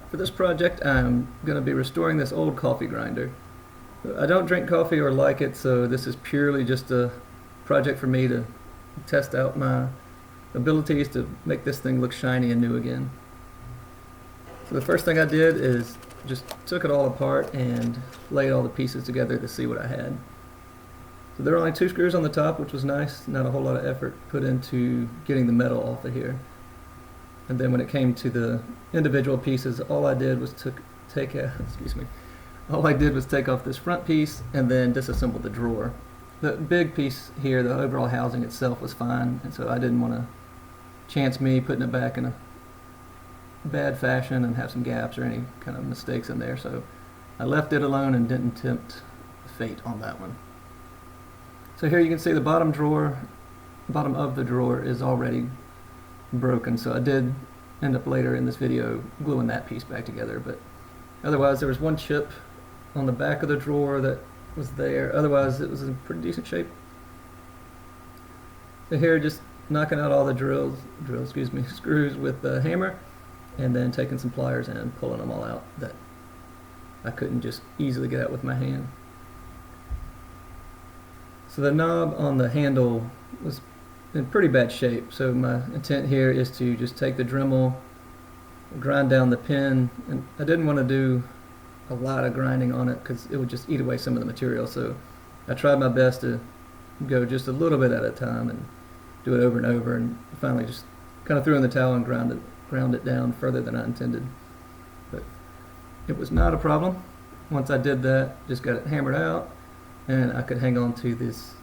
For this project, I'm going to be restoring this old coffee grinder. I don't drink coffee or like it, so this is purely just a project for me to test out my abilities to make this thing look shiny and new again. So the first thing I did is just took it all apart and laid all the pieces together to see what I had. So there were only 2 screws on the top, which was nice. Not a whole lot of effort put into getting the metal off of here. And then when it came to the individual pieces, all I did was take off this front piece and then disassemble the drawer. The big piece here, the overall housing itself, was fine, and so I didn't want to chance me putting it back in a bad fashion and have some gaps or any kind of mistakes in there. So I left it alone and didn't tempt fate on that one. So here you can see the bottom of the drawer is already broken, so I did end up later in this video gluing that piece back together, but otherwise there was one chip on the back of the drawer that was there. Otherwise it was in pretty decent shape. So here, just knocking out all the screws with the hammer, and then taking some pliers and pulling them all out that I couldn't just easily get out with my hand. So the knob on the handle was in pretty bad shape, so my intent here is to just take the Dremel, grind down the pin, and I didn't want to do a lot of grinding on it because it would just eat away some of the material, so I tried my best to go just a little bit at a time and do it over and over, and finally just kind of threw in the towel and ground it down further than I intended. But it was not a problem. Once I did that, just got it hammered out, and I could hang on to this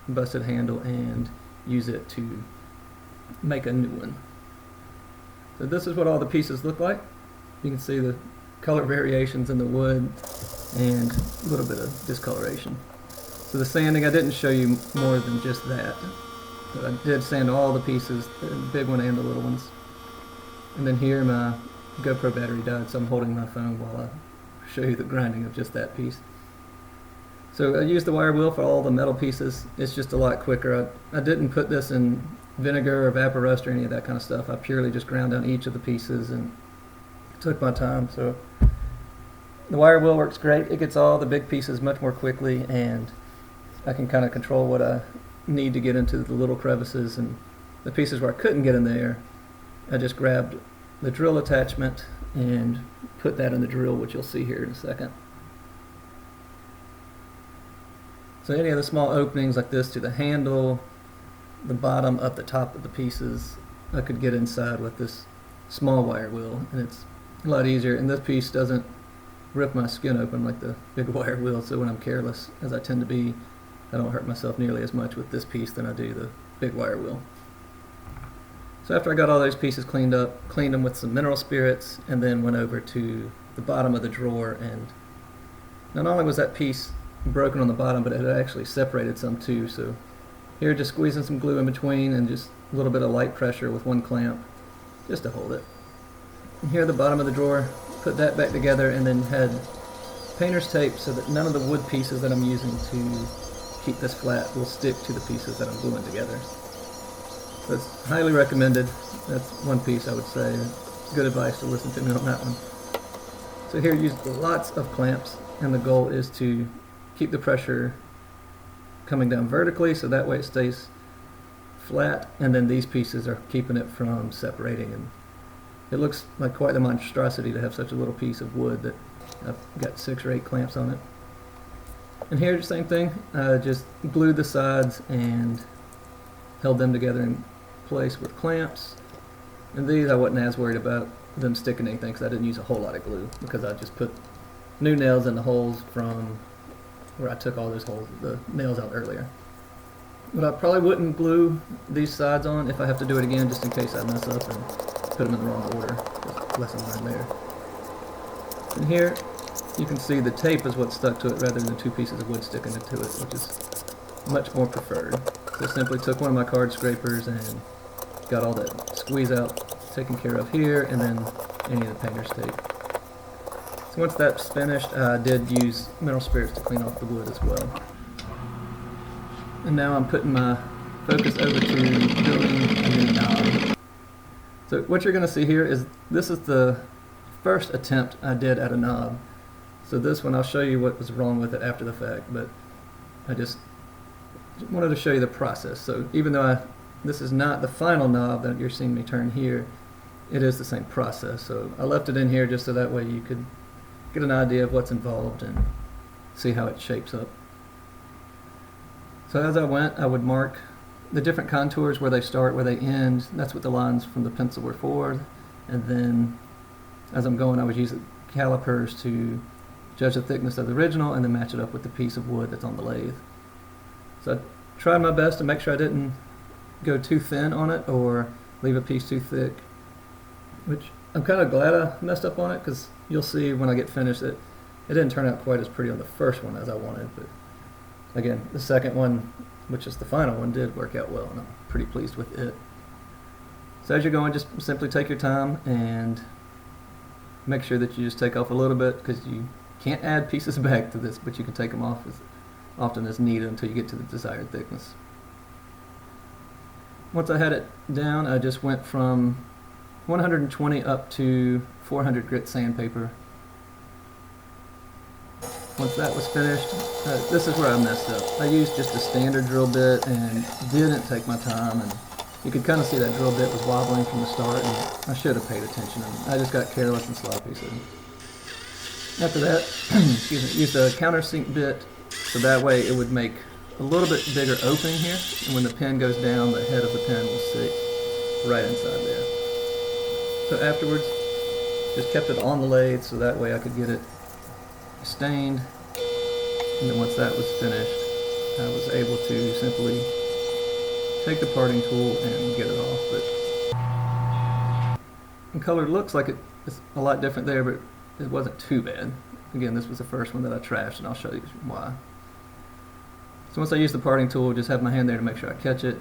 busted handle and use it to make a new one. So this is what all the pieces look like. You can see the color variations in the wood and a little bit of discoloration. So the sanding, I didn't show you more than just that. But I did sand all the pieces, the big one and the little ones. And then here my GoPro battery died, so I'm holding my phone while I show you the grinding of just that piece. So I used the wire wheel for all the metal pieces. It's just a lot quicker. I didn't put this in vinegar or Vaporust or any of that kind of stuff. I purely just ground down each of the pieces and took my time. So the wire wheel works great. It gets all the big pieces much more quickly, and I can kind of control what I need to get into the little crevices, and the pieces where I couldn't get in there, I just grabbed the drill attachment and put that in the drill, which you'll see here in a second. So any of the small openings like this to the handle, the bottom up the top of the pieces, I could get inside with this small wire wheel, and it's a lot easier, and this piece doesn't rip my skin open like the big wire wheel, so when I'm careless, as I tend to be, I don't hurt myself nearly as much with this piece than I do the big wire wheel. So after I got all those pieces cleaned up, cleaned them with some mineral spirits, and then went over to the bottom of the drawer, and not only was that piece broken on the bottom, but it had actually separated some too. So here, just squeezing some glue in between and just a little bit of light pressure with one clamp just to hold it. And here at the bottom of the drawer, put that back together, and then had painter's tape so that none of the wood pieces that I'm using to keep this flat will stick to the pieces that I'm gluing together. So it's highly recommended. That's one piece I would say. Good advice to listen to me on that one. So here, use lots of clamps, and the goal is to keep the pressure coming down vertically, so that way it stays flat, and then these pieces are keeping it from separating, and it looks like quite the monstrosity to have such a little piece of wood that I've got 6 or 8 clamps on it. And here, the same thing, just glued the sides and held them together in place with clamps. And these I wasn't as worried about them sticking anything because I didn't use a whole lot of glue, because I just put new nails in the holes from where I took all the nails out earlier. But I probably wouldn't glue these sides on if I have to do it again, just in case I mess up and put them in the wrong order. Just lesson learned there. And here you can see the tape is what stuck to it rather than 2 pieces of wood sticking into it, which is much more preferred. So simply took one of my card scrapers and got all that squeeze out taken care of here, and then any of the painter's tape. So once that's finished, I did use mineral spirits to clean off the wood as well. And now I'm putting my focus over to building a new knob. So what you're going to see here is this is the first attempt I did at a knob. So this one, I'll show you what was wrong with it after the fact, but I just wanted to show you the process. So even though this is not the final knob that you're seeing me turn here, it is the same process. So I left it in here just so that way you could get an idea of what's involved and see how it shapes up. So as I went, I would mark the different contours, where they start, where they end. That's what the lines from the pencil were for. And then as I'm going, I would use the calipers to judge the thickness of the original and then match it up with the piece of wood that's on the lathe. So I tried my best to make sure I didn't go too thin on it or leave a piece too thick, which I'm kind of glad I messed up on it, because you'll see when I get finished that it didn't turn out quite as pretty on the first one as I wanted. But again, the second one, which is the final one, did work out well, and I'm pretty pleased with it. So as you're going, just simply take your time and make sure that you just take off a little bit, because you can't add pieces back to this, but you can take them off as often as needed until you get to the desired thickness. Once I had it down, I just went from 120 up to 400 grit sandpaper. Once that was finished, this is where I messed up. I used just a standard drill bit and didn't take my time, and you could kind of see that drill bit was wobbling from the start, and I should have paid attention, and I just got careless and sloppy. So after that, excuse me, used a countersink bit, so that way it would make a little bit bigger opening here, and when the pen goes down, the head of the pen will sit right inside there. So afterwards, just kept it on the lathe so that way I could get it stained, and then once that was finished, I was able to simply take the parting tool and get it off. But the color looks like it's a lot different there, but it wasn't too bad. Again, this was the first one that I trashed, and I'll show you why. So once I use the parting tool, just have my hand there to make sure I catch it.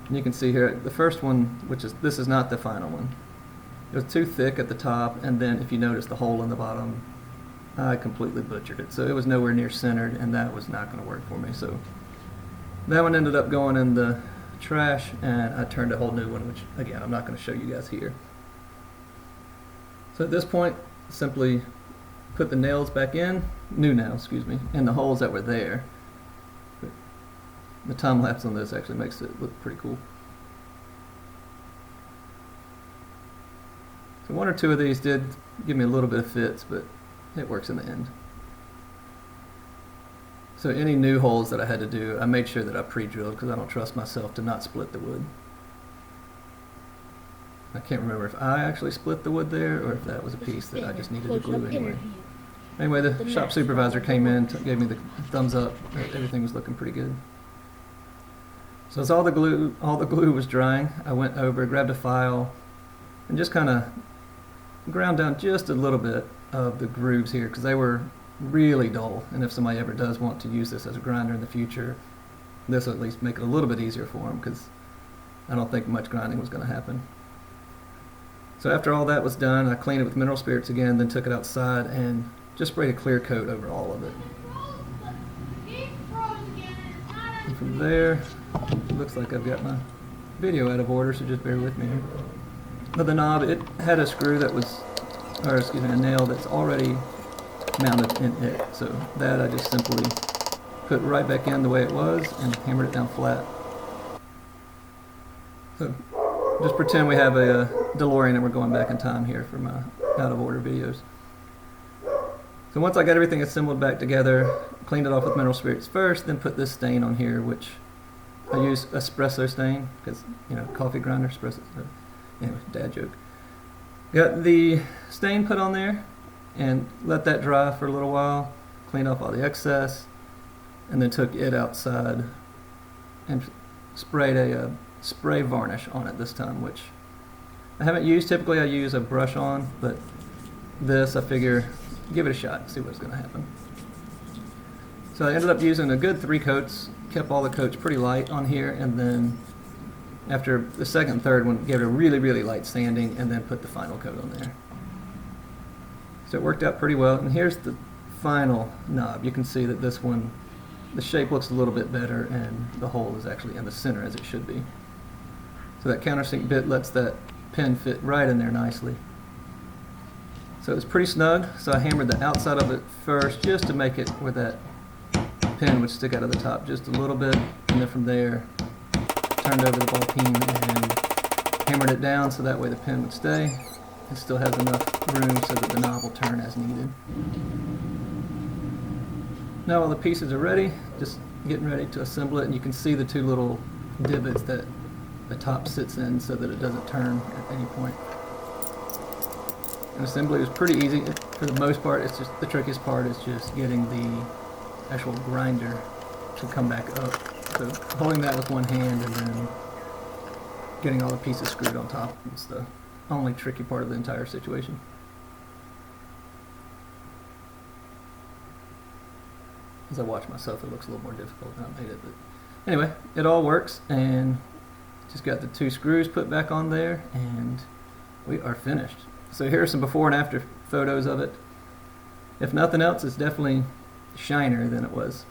And you can see here, the first one, this is not the final one. It was too thick at the top, and then if you notice the hole in the bottom, I completely butchered it. So it was nowhere near centered, and that was not going to work for me. So that one ended up going in the trash, and I turned a whole new one, which again, I'm not going to show you guys here. So at this point, simply put the nails back in, new nails, excuse me, in the holes that were there. But the time lapse on this actually makes it look pretty cool. So one or two of these did give me a little bit of fits, but it works in the end. So any new holes that I had to do, I made sure that I pre-drilled, because I don't trust myself to not split the wood. I can't remember if I actually split the wood there or if that was a piece that I just needed to glue anyway. Anyway, the shop supervisor came in, gave me the thumbs up. Everything was looking pretty good. So as all the glue was drying, I went over, grabbed a file, and just kind of ground down just a little bit of the grooves here, because they were really dull, and if somebody ever does want to use this as a grinder in the future, this will at least make it a little bit easier for them, because I don't think much grinding was going to happen. So after all that was done, I cleaned it with mineral spirits again, then took it outside and just sprayed a clear coat over all of it. And from there, it looks like I've got my video out of order, so just bear with me here. But the knob, it had a screw that was, or excuse me, a nail that's already mounted in it. So that I just simply put right back in the way it was and hammered it down flat. So just pretend we have a DeLorean and we're going back in time here for my out of order videos. So once I got everything assembled back together, cleaned it off with mineral spirits first, then put this stain on here, which I use espresso stain, because, you know, coffee grinder, espresso. Anyway, dad joke. Got the stain put on there and let that dry for a little while, cleaned off all the excess, and then took it outside and sprayed a spray varnish on it this time, which I haven't used. Typically I use a brush on, but this I figure give it a shot, see what's going to happen. So I ended up using a good 3 coats, kept all the coats pretty light on here, and then after the second and third one, gave it a really, really light sanding, and then put the final coat on there. So it worked out pretty well, and here's the final knob. You can see that this one, the shape looks a little bit better, and the hole is actually in the center as it should be. So that countersink bit lets that pen fit right in there nicely. So it's pretty snug, so I hammered the outside of it first just to make it where that pin would stick out of the top just a little bit, and then from there turned over the ball peen and hammered it down so that way the pin would stay. It still has enough room so that the knob will turn as needed. Now all the pieces are ready, just getting ready to assemble it, and you can see the two little divots that the top sits in so that it doesn't turn at any point. And assembly was pretty easy. For the most part, it's just the trickiest part is just getting the actual grinder to come back up. So holding that with one hand and then getting all the pieces screwed on top is the only tricky part of the entire situation. As I watch myself, it looks a little more difficult than I made it. But anyway, it all works, and just got the two screws put back on there, and we are finished. So here are some before and after photos of it. If nothing else, it's definitely shinier than it was.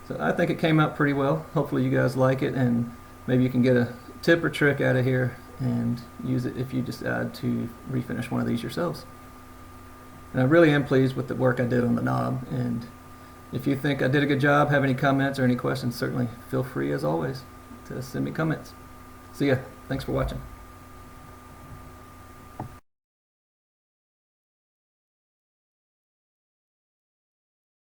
So I think it came out pretty well. Hopefully you guys like it, and maybe you can get a tip or trick out of here and use it if you decide to refinish one of these yourselves. And I really am pleased with the work I did on the knob, and if you think I did a good job, have any comments or any questions, certainly feel free as always to send me comments. See ya. Thanks for watching.